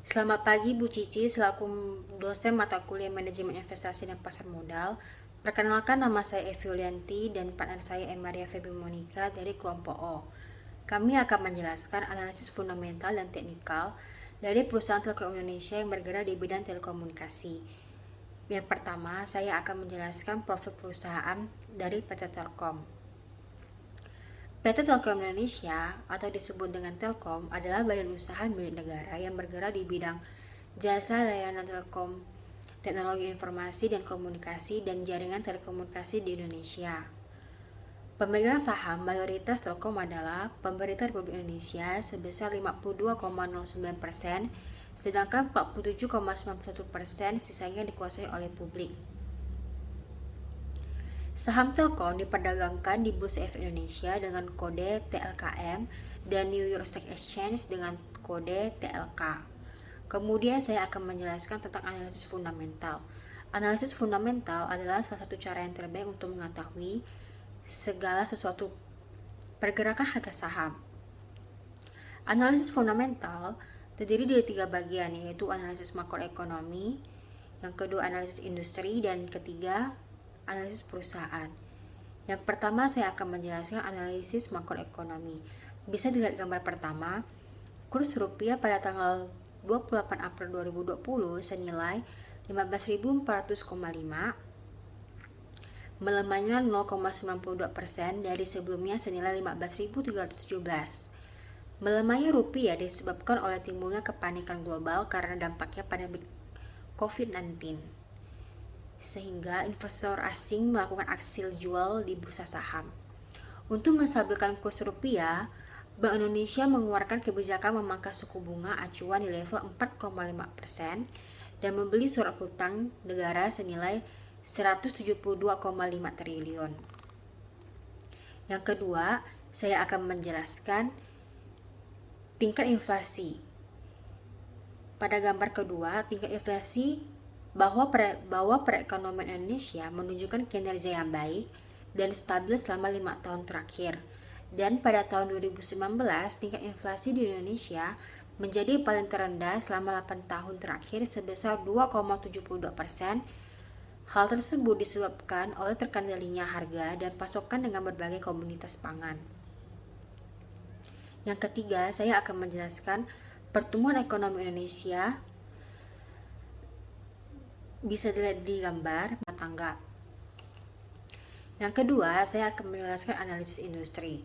Selamat pagi Bu Cici, selaku dosen mata kuliah Manajemen Investasi dan Pasar Modal. Perkenalkan, nama saya Evi Yulianti dan partner saya Maria Febi Monica dari kelompok O. Kami akan menjelaskan analisis fundamental dan teknikal dari perusahaan Telkom Indonesia yang bergerak di bidang telekomunikasi. Yang pertama, saya akan menjelaskan profil perusahaan dari PT Telkom. PT Telkom Indonesia atau disebut dengan Telkom adalah badan usaha milik negara yang bergerak di bidang jasa layanan telekom, teknologi informasi dan komunikasi, dan jaringan telekomunikasi di Indonesia. Pemegang saham mayoritas Telkom adalah pemerintah Republik Indonesia sebesar 52,09%, sedangkan 47,91% sisanya dikuasai oleh publik. Saham Telkom diperdagangkan di Bursa Efek Indonesia dengan kode TLKM dan New York Stock Exchange dengan kode TLK. Kemudian saya akan menjelaskan tentang analisis fundamental. Analisis fundamental adalah salah satu cara yang terbaik untuk mengetahui segala sesuatu pergerakan harga saham. Analisis fundamental terdiri dari 3 bagian, yaitu analisis makroekonomi, yang kedua analisis industri, dan ketiga analisis perusahaan. Yang pertama saya akan menjelaskan analisis makroekonomi. Bisa dilihat gambar pertama. Kurs rupiah pada tanggal 28 April 2020 senilai 15.400,5, melemahnya 0,92% dari sebelumnya senilai 15.317. Melemahnya rupiah disebabkan oleh timbulnya kepanikan global karena dampaknya pandemi COVID-19, sehingga investor asing melakukan aksi jual di bursa saham. Untuk menstabilkan kurs rupiah, Bank Indonesia mengeluarkan kebijakan memangkas suku bunga acuan di level 4,5% dan membeli surat hutang negara senilai 172,5 triliun. Yang kedua, saya akan menjelaskan tingkat inflasi. Pada gambar kedua, tingkat inflasi bahwa perekonomian Indonesia menunjukkan kinerja yang baik dan stabil selama 5 tahun terakhir. Dan pada tahun 2019, tingkat inflasi di Indonesia menjadi paling terendah selama 8 tahun terakhir sebesar 2,72%. Hal tersebut disebabkan oleh terkendalinya harga dan pasokan dengan berbagai komoditas pangan. Yang ketiga, saya akan menjelaskan pertumbuhan ekonomi Indonesia. Bisa dilihat di gambar tangga. Yang kedua, saya akan menjelaskan analisis industri.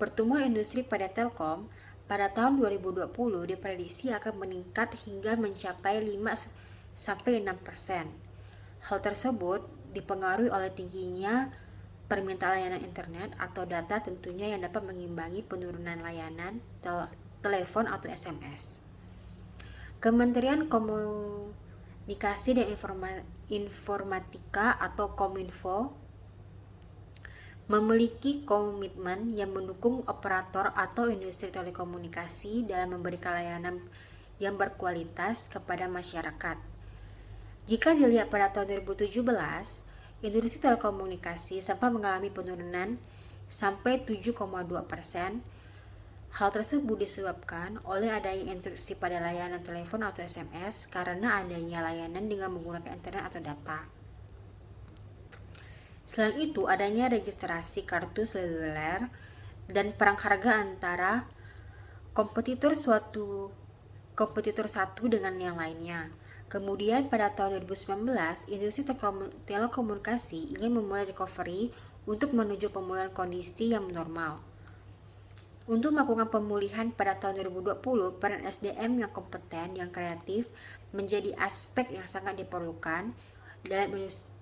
Pertumbuhan industri pada Telkom pada tahun 2020 diprediksi akan meningkat hingga mencapai 5-6%. Hal tersebut dipengaruhi oleh tingginya permintaan layanan internet atau data, tentunya yang dapat mengimbangi penurunan layanan telepon atau SMS. Kementerian Komunikasi dan Informatika atau Kominfo memiliki komitmen yang mendukung operator atau industri telekomunikasi dalam memberikan layanan yang berkualitas kepada masyarakat. Jika dilihat pada tahun 2017, industri telekomunikasi sempat mengalami penurunan sampai 7,2%. Hal tersebut disebabkan oleh adanya interupsi pada layanan telepon atau SMS karena adanya layanan dengan menggunakan internet atau data. Selain itu, adanya registrasi kartu seluler dan perang harga antara kompetitor satu dengan yang lainnya. Kemudian pada tahun 2019, industri telekomunikasi ingin memulai recovery untuk menuju pemulihan kondisi yang normal. Untuk melakukan pemulihan pada tahun 2020, peran SDM yang kompeten, yang kreatif, menjadi aspek yang sangat diperlukan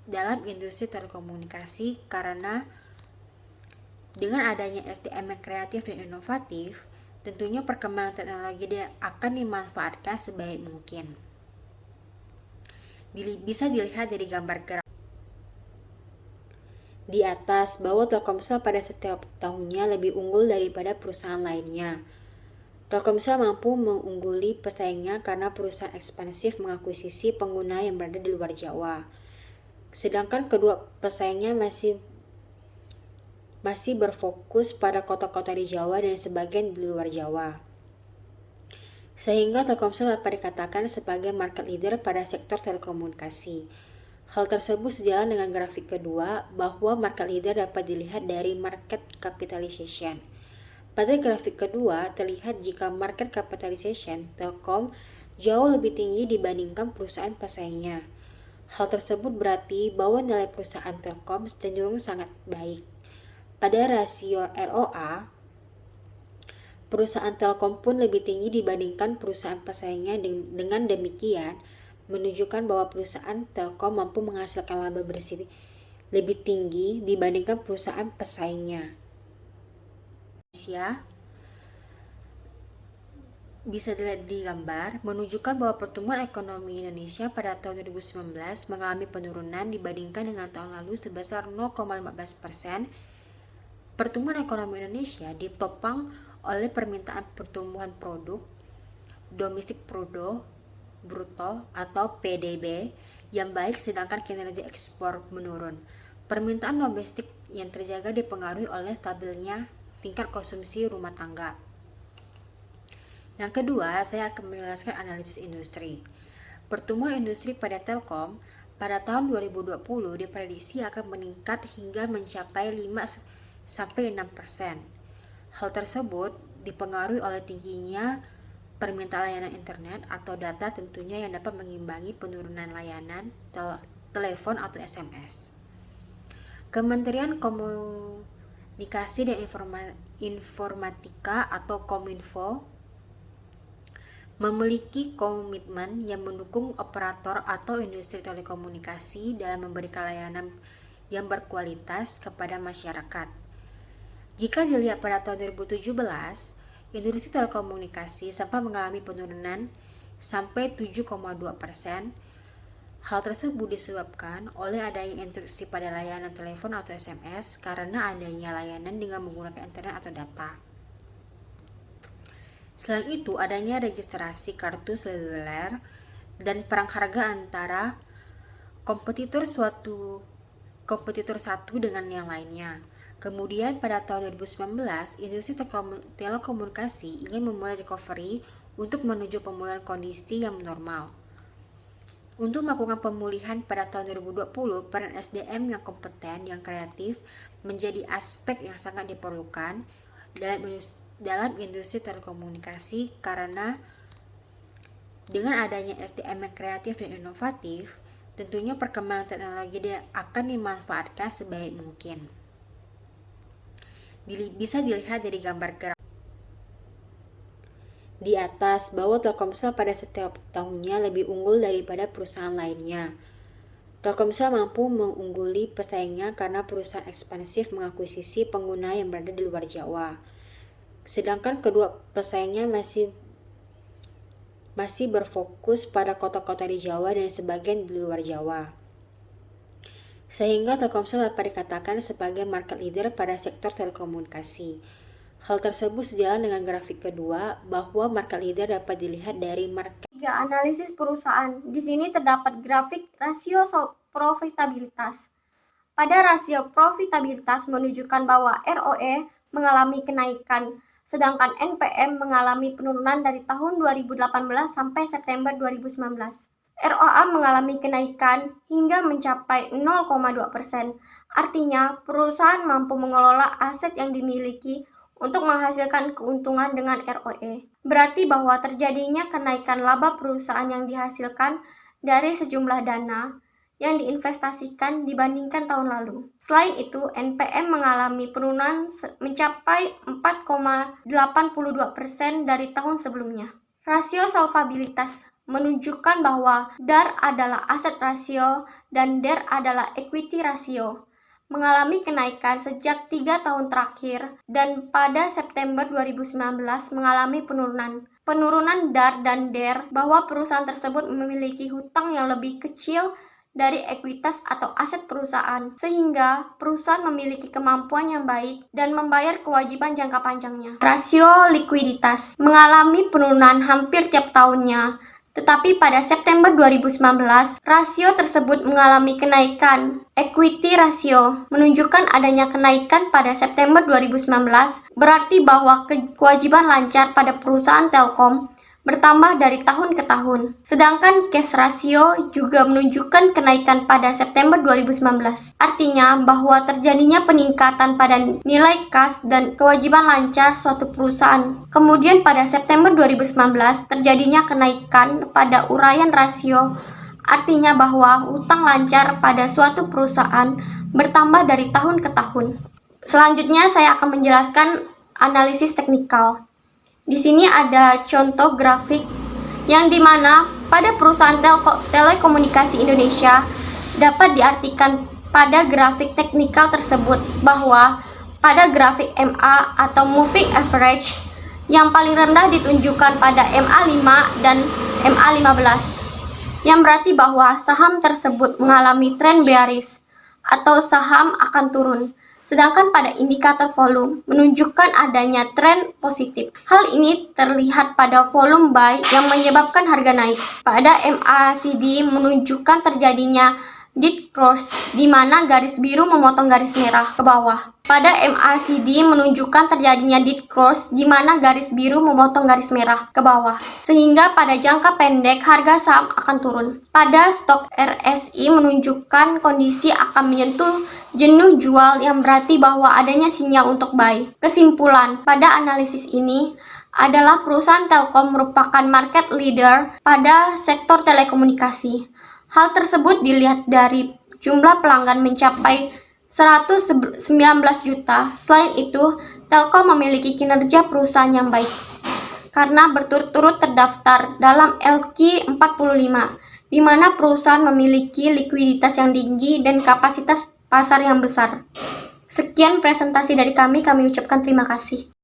dalam industri telekomunikasi karena dengan adanya SDM yang kreatif dan inovatif, tentunya perkembangan teknologi akan dimanfaatkan sebaik mungkin. Bisa dilihat dari gambar gerak di atas bahwa Telkomsel pada setiap tahunnya lebih unggul daripada perusahaan lainnya. Telkomsel mampu mengungguli pesaingnya karena perusahaan ekspansif mengakuisisi pengguna yang berada di luar Jawa. Sedangkan kedua pesaingnya masih berfokus pada kota-kota di Jawa dan sebagian di luar Jawa. sehingga Telkomsel dapat dikatakan sebagai market leader pada sektor telekomunikasi. Hal tersebut sejalan dengan grafik kedua bahwa market leader dapat dilihat dari market capitalization. Pada grafik kedua terlihat jika market capitalization Telkom jauh lebih tinggi dibandingkan perusahaan pesaingnya. Hal tersebut berarti bahwa nilai perusahaan Telkom cenderung sangat baik. Pada rasio ROA, perusahaan Telkom pun lebih tinggi dibandingkan perusahaan pesaingnya. Dengan demikian, menunjukkan bahwa perusahaan Telkom mampu menghasilkan laba bersih lebih tinggi dibandingkan perusahaan pesaingnya. Bisa dilihat di gambar, menunjukkan bahwa pertumbuhan ekonomi Indonesia pada tahun 2019 mengalami penurunan dibandingkan dengan tahun lalu sebesar 0,15%. Pertumbuhan ekonomi Indonesia ditopang oleh permintaan pertumbuhan produk domestik bruto atau PDB yang baik, sedangkan kinerja ekspor menurun. Permintaan domestik yang terjaga dipengaruhi oleh stabilnya tingkat konsumsi rumah tangga. Yang kedua, saya akan menjelaskan analisis industri. Pertumbuhan industri pada Telkom pada tahun 2020 diprediksi akan meningkat hingga mencapai 5-6%. Hal tersebut dipengaruhi oleh tingginya permintaan layanan internet atau data, tentunya yang dapat mengimbangi penurunan layanan telepon atau SMS. Kementerian Komunikasi dan Informatika atau Kominfo memiliki komitmen yang mendukung operator atau industri telekomunikasi dalam memberikan layanan yang berkualitas kepada masyarakat. Jika dilihat pada tahun 2017, industri telekomunikasi sempat mengalami penurunan sampai 7,2%. Hal tersebut disebabkan oleh adanya interupsi pada layanan telepon atau SMS karena adanya layanan dengan menggunakan internet atau data. Selain itu, adanya registrasi kartu seluler dan perang harga antara kompetitor satu dengan yang lainnya. Kemudian pada tahun 2019, industri telekomunikasi ingin memulai recovery untuk menuju pemulihan kondisi yang normal. Untuk melakukan pemulihan pada tahun 2020, peran SDM yang kompeten, yang kreatif, menjadi aspek yang sangat diperlukan dalam industri telekomunikasi, karena dengan adanya SDM yang kreatif dan inovatif, tentunya perkembangan teknologi akan dimanfaatkan sebaik mungkin. Bisa dilihat dari gambar grafik di atas bahwa Telkomsel pada setiap tahunnya lebih unggul daripada perusahaan lainnya. Telkomsel mampu mengungguli pesaingnya karena perusahaan ekspansif mengakuisisi pengguna yang berada di luar Jawa. Sedangkan kedua pesaingnya masih berfokus pada kota-kota di Jawa dan sebagian di luar Jawa. Sehingga Telkomsel dapat dikatakan sebagai market leader pada sektor telekomunikasi. Hal tersebut sejalan dengan grafik kedua bahwa market leader dapat dilihat dari market. Analisis perusahaan. Di sini terdapat grafik rasio profitabilitas. Pada rasio profitabilitas menunjukkan bahwa ROE mengalami kenaikan, sedangkan NPM mengalami penurunan dari tahun 2018 sampai September 2019. ROA mengalami kenaikan hingga mencapai 0,2%. Artinya, perusahaan mampu mengelola aset yang dimiliki untuk menghasilkan keuntungan dengan ROE. Berarti bahwa terjadinya kenaikan laba perusahaan yang dihasilkan dari sejumlah dana yang diinvestasikan dibandingkan tahun lalu. Selain itu, NPM mengalami penurunan mencapai 4,82% dari tahun sebelumnya. Rasio solvabilitas menunjukkan bahwa DAR adalah aset rasio dan DER adalah equity rasio, mengalami kenaikan sejak 3 tahun terakhir dan pada September 2019 mengalami penurunan. Penurunan DAR dan DER bahwa perusahaan tersebut memiliki hutang yang lebih kecil dari ekuitas atau aset perusahaan, sehingga perusahaan memiliki kemampuan yang baik dan membayar kewajiban jangka panjangnya. Rasio likuiditas mengalami penurunan hampir tiap tahunnya, tetapi pada September 2019, rasio tersebut mengalami kenaikan. Equity rasio menunjukkan adanya kenaikan pada September 2019, berarti bahwa kewajiban lancar pada perusahaan Telkom bertambah dari tahun ke tahun. Sedangkan cash ratio juga menunjukkan kenaikan pada September 2019. Artinya bahwa terjadinya peningkatan pada nilai kas dan kewajiban lancar suatu perusahaan. Kemudian pada September 2019 terjadinya kenaikan pada uraian rasio, artinya bahwa utang lancar pada suatu perusahaan bertambah dari tahun ke tahun. Selanjutnya saya akan menjelaskan analisis teknikal. Di sini ada contoh grafik yang dimana pada perusahaan telekomunikasi Indonesia dapat diartikan pada grafik teknikal tersebut bahwa pada grafik MA atau moving average yang paling rendah ditunjukkan pada MA5 dan MA15, yang berarti bahwa saham tersebut mengalami tren bearish atau saham akan turun. Sedangkan pada indikator volume menunjukkan adanya tren positif. Hal ini terlihat pada volume buy yang menyebabkan harga naik. Pada MACD menunjukkan terjadinya dead cross, di mana garis biru memotong garis merah ke bawah. Pada MACD menunjukkan terjadinya dead cross, di mana garis biru memotong garis merah ke bawah. Sehingga pada jangka pendek harga saham akan turun. Pada stok RSI menunjukkan kondisi akan menyentuh jenuh jual, yang berarti bahwa adanya sinyal untuk buy. Kesimpulan pada analisis ini adalah perusahaan Telkom merupakan market leader pada sektor telekomunikasi. Hal tersebut dilihat dari jumlah pelanggan mencapai 119 juta. Selain itu, Telkom memiliki kinerja perusahaan yang baik karena berturut-turut terdaftar dalam LQ45, di mana perusahaan memiliki likuiditas yang tinggi dan kapasitas pasar yang besar. Sekian presentasi dari kami ucapkan terima kasih.